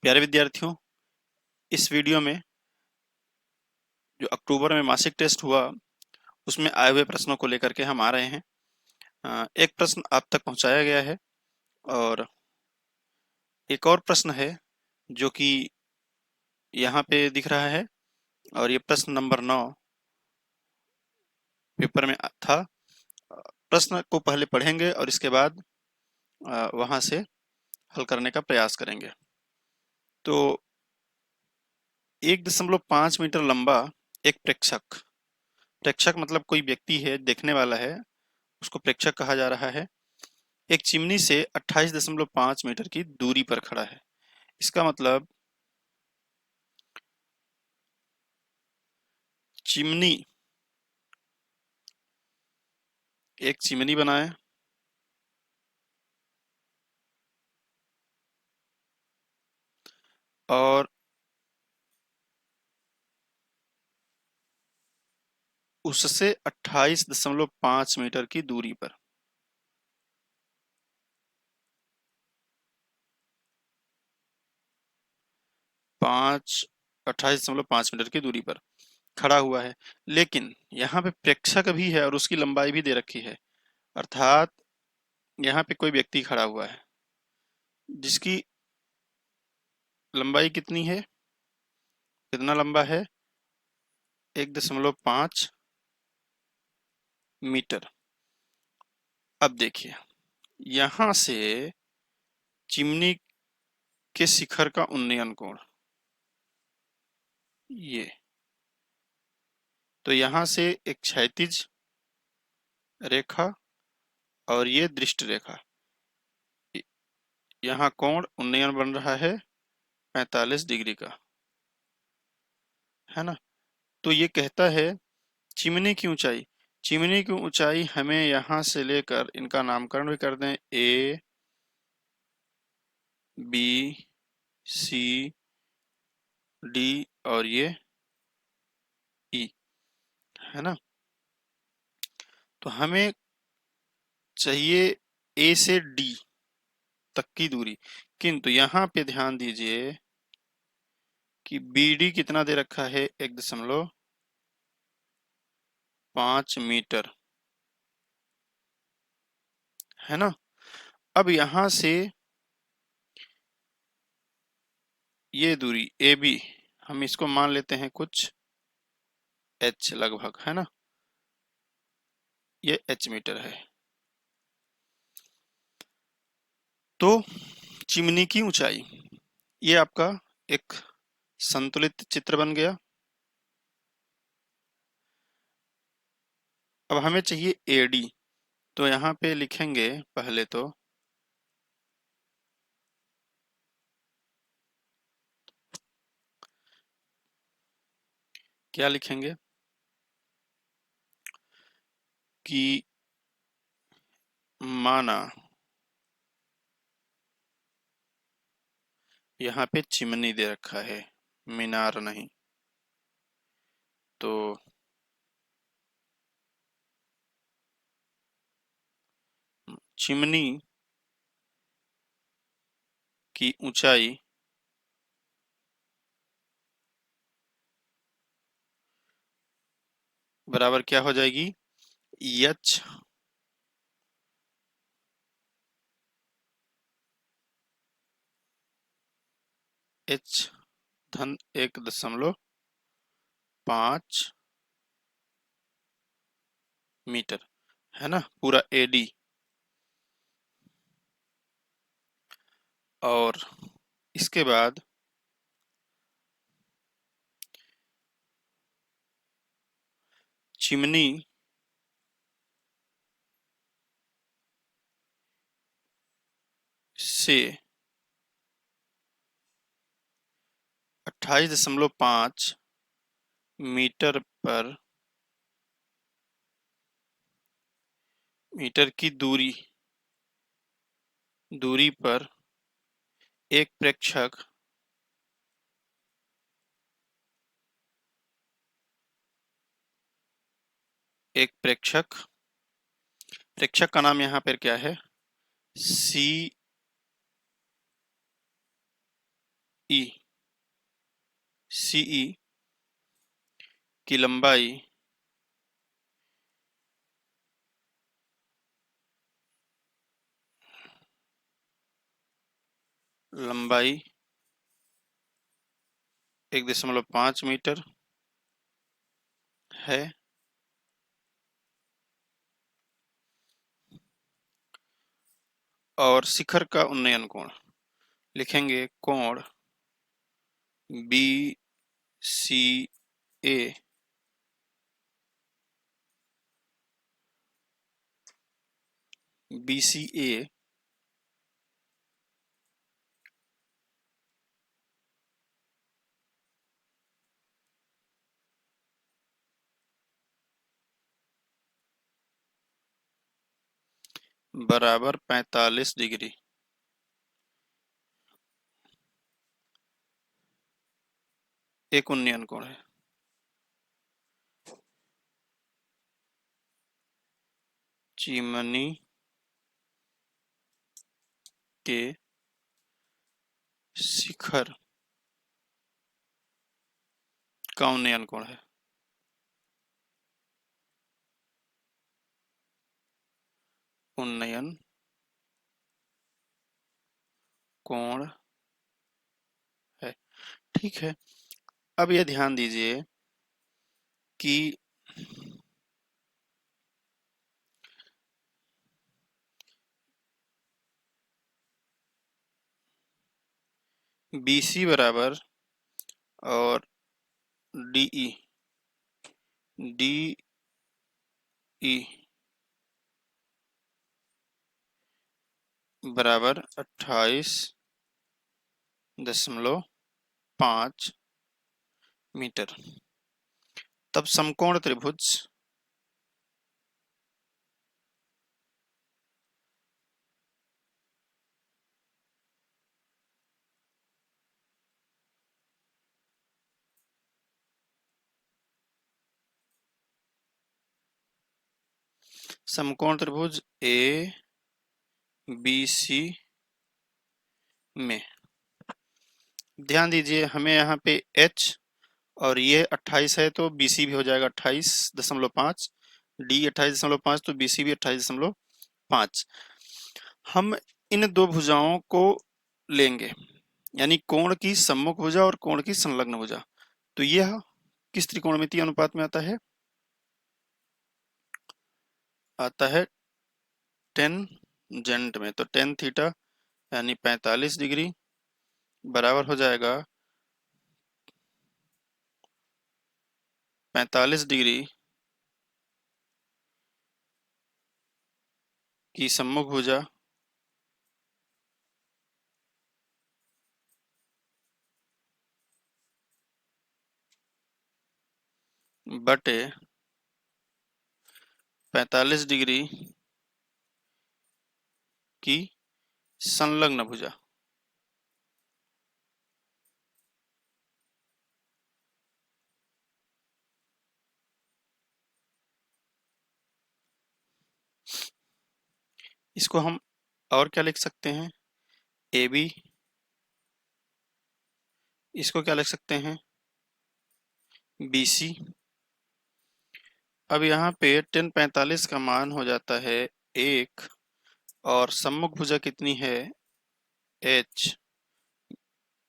प्यारे विद्यार्थियों, इस वीडियो में जो अक्टूबर में मासिक टेस्ट हुआ उसमें आए हुए प्रश्नों को लेकर के हम आ रहे हैं। एक प्रश्न आप तक पहुंचाया गया है और एक और प्रश्न है जो कि यहाँ पे दिख रहा है और ये प्रश्न नंबर 9 पेपर में था। प्रश्न को पहले पढ़ेंगे और इसके बाद वहां से हल करने का प्रयास करेंगे। तो 1.5 मीटर लंबा एक प्रेक्षक प्रेक्षक मतलब कोई व्यक्ति है, देखने वाला है, उसको प्रेक्षक कहा जा रहा है। एक चिमनी से 28.5 मीटर की दूरी पर खड़ा है। इसका मतलब चिमनी एक चिमनी बनाए और उससे 28.5 मीटर की दूरी पर 28.5 मीटर की दूरी पर खड़ा हुआ है। लेकिन यहाँ पे प्रेक्षक भी है और उसकी लंबाई भी दे रखी है, अर्थात यहाँ पे कोई व्यक्ति खड़ा हुआ है जिसकी लंबाई कितनी है, कितना लंबा है, 1.5 मीटर। अब देखिए, यहां से चिमनी के शिखर का उन्नयन कोण ये, तो यहां से एक क्षैतिज रेखा और ये दृष्ट रेखा, यहाँ कोण उन्नयन बन रहा है 45 डिग्री का, है ना। तो ये कहता है चिमनी की ऊंचाई हमें यहां से लेकर इनका नामकरण भी कर दें, ए बी सी डी और ये ई, है ना। तो हमें चाहिए ए से डी तक की दूरी, किंतु यहाँ पे ध्यान दीजिए कि बी डी कितना दे रखा है, 1.5 मीटर, है ना। अब यहां से ये दूरी ए बी हम इसको मान लेते हैं कुछ एच लगभग, है ना, ये एच मीटर है। तो चिमनी की ऊंचाई, ये आपका एक संतुलित चित्र बन गया। अब हमें चाहिए एडी, तो यहाँ पे लिखेंगे पहले तो क्या लिखेंगे कि माना यहाँ पे चिमनी दे रखा है, मीनार नहीं, तो चिमनी की ऊंचाई बराबर क्या हो जाएगी, एच एच धन 1.5 मीटर, है ना, पूरा एडी। और इसके बाद चिमनी से 28.5 मीटर पर मीटर की दूरी पर एक प्रेक्षक प्रेक्षक का नाम यहाँ पर क्या है, सी सीई की लंबाई लंबाई 1.5 मीटर है और शिखर का उन्नयन कोण लिखेंगे कोण बी सी ए BCA बराबर 45 डिग्री। एक उन्नयन कोण है। चिमनी के शिखर का उन्नयन कोण है। उन्नयन कोण है। ठीक है। अब यह ध्यान दीजिए कि BC बराबर और DE DE बराबर 28.5 मीटर। तब समकोण त्रिभुज समकोण त्रिभुज ABC में ध्यान दीजिए हमें यहाँ पे H और ये 28 है तो BC भी हो जाएगा 28.5। D 28.5 तो BC भी 28.5। हम इन दो भुजाओं को लेंगे यानी कोण की सम्मुख भुजा और कोण की संलग्न भुजा। तो यह किस त्रिकोणमितीय अनुपात में आता है। आता है टेंजेंट में। तो टेन थीटा यानी 45 डिग्री बराबर हो जाएगा 45 डिग्री की सम्मुख भुजा बटे 45 डिग्री की संलग्न भुजा। इसको हम और क्या लिख सकते हैं। AB इसको क्या लिख सकते हैं BC। अब यहाँ पे 1045 का मान हो जाता है 1 और सम्मुख भुजा कितनी है H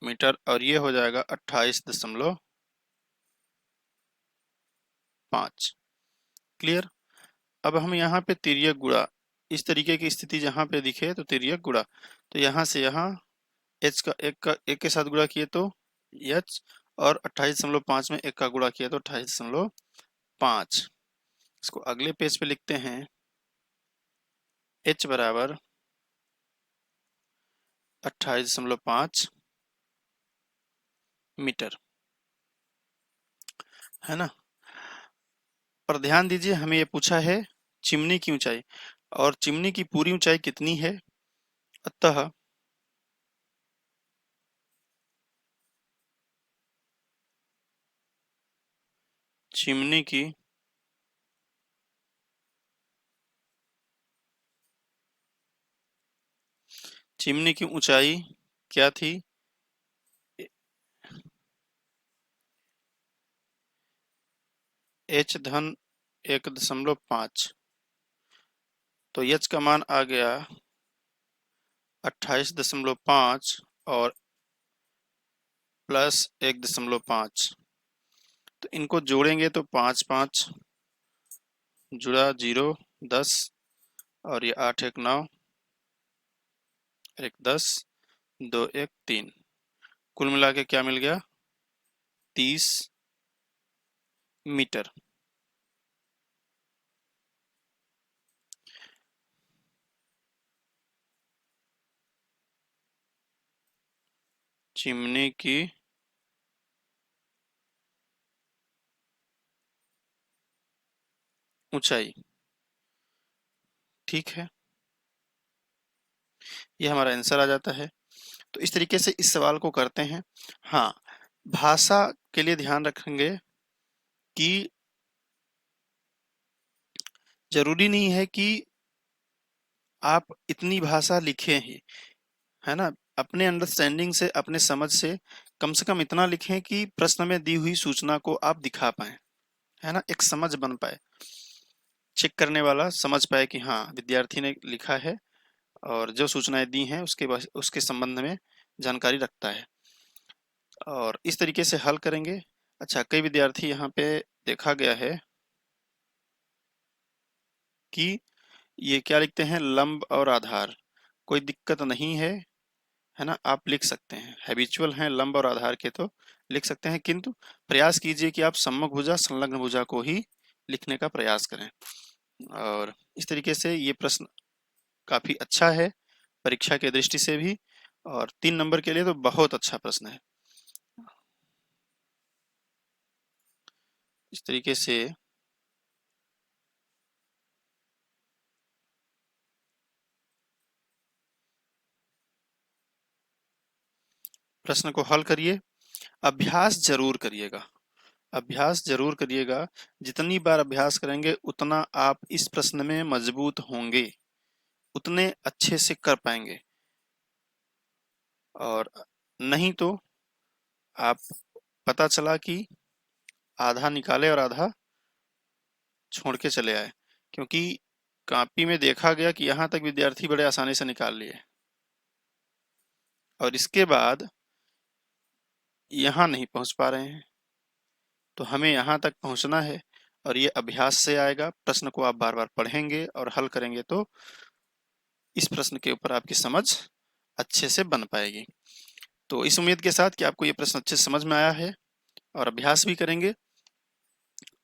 मीटर और ये हो जाएगा 28.5। क्लियर। अब हम यहाँ पे तिर्यक गुणा इस तरीके की स्थिति जहाँ पे दिखे तो तिर्यक गुणा तो यहाँ से यहाँ H का एक के साथ गुणा किए तो H और 28.5 में एक का गुणा किया तो 28.5। इसको अगले पेज पे लिखते हैं H बराबर 28.5 मीटर है ना। पर ध्यान दीजिए हमें ये पूछा है चिमनी की ऊंचाई और चिमनी की पूरी ऊंचाई कितनी है। अतः चिमनी की ऊंचाई क्या थी h धन 1.5, तो h का मान आ गया 28.5 और प्लस 1.5, तो इनको जोड़ेंगे तो 5 5 जुड़ा 0 10 और ये 8 1 9 1 10 2 1 3, कुल मिला के क्या मिल गया 30 मीटर। चिमनी की ऊंचाई, ठीक है, ये हमारा आंसर आ जाता है। तो इस तरीके से इस सवाल को करते हैं। हाँ, भाषा के लिए ध्यान रखेंगे कि जरूरी नहीं है कि आप इतनी भाषा लिखें ही, है ना, अपने अंडरस्टैंडिंग से, अपने समझ से कम इतना लिखें कि प्रश्न में दी हुई सूचना को आप दिखा पाए, है ना, एक समझ बन पाए, चेक करने वाला समझ पाए कि हाँ विद्यार्थी ने लिखा है और जो सूचनाएं दी हैं उसके संबंध में जानकारी रखता है, और इस तरीके से हल करेंगे। अच्छा, कई विद्यार्थी यहाँ पे देखा गया है कि ये क्या लिखते हैं, लंब और आधार, कोई दिक्कत नहीं है ना, आप लिख सकते हैं, हैबिचुअल हैं लंब और आधार के तो लिख सकते हैं, किंतु प्रयास कीजिए कि आप सम्मुख भुजा संलग्न भुजा को ही लिखने का प्रयास करें। और इस तरीके से ये प्रश्न काफी अच्छा है परीक्षा के दृष्टि से भी, और 3 नंबर के लिए तो बहुत अच्छा प्रश्न है। इस तरीके से प्रश्न को हल करिए, अभ्यास जरूर करिएगा, अभ्यास जरूर करिएगा, जितनी बार अभ्यास करेंगे उतना आप इस प्रश्न में मजबूत होंगे, उतने अच्छे से कर पाएंगे, और नहीं तो आप पता चला कि आधा निकाले और आधा छोड़ के चले आए, क्योंकि कॉपी में देखा गया कि यहाँ तक विद्यार्थी बड़े आसानी से निकाल लिए और इसके बाद यहाँ नहीं पहुंच पा रहे हैं, तो हमें यहाँ तक पहुंचना है, और ये अभ्यास से आएगा। प्रश्न को आप बार बार पढ़ेंगे और हल करेंगे तो इस प्रश्न के ऊपर आपकी समझ अच्छे से बन पाएगी। तो इस उम्मीद के साथ कि आपको ये प्रश्न अच्छे से समझ में आया है और अभ्यास भी करेंगे,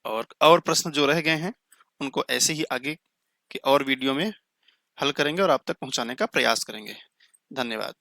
और प्रश्न जो रह गए हैं उनको ऐसे ही आगे के और वीडियो में हल करेंगे और आप तक पहुंचाने का प्रयास करेंगे। धन्यवाद।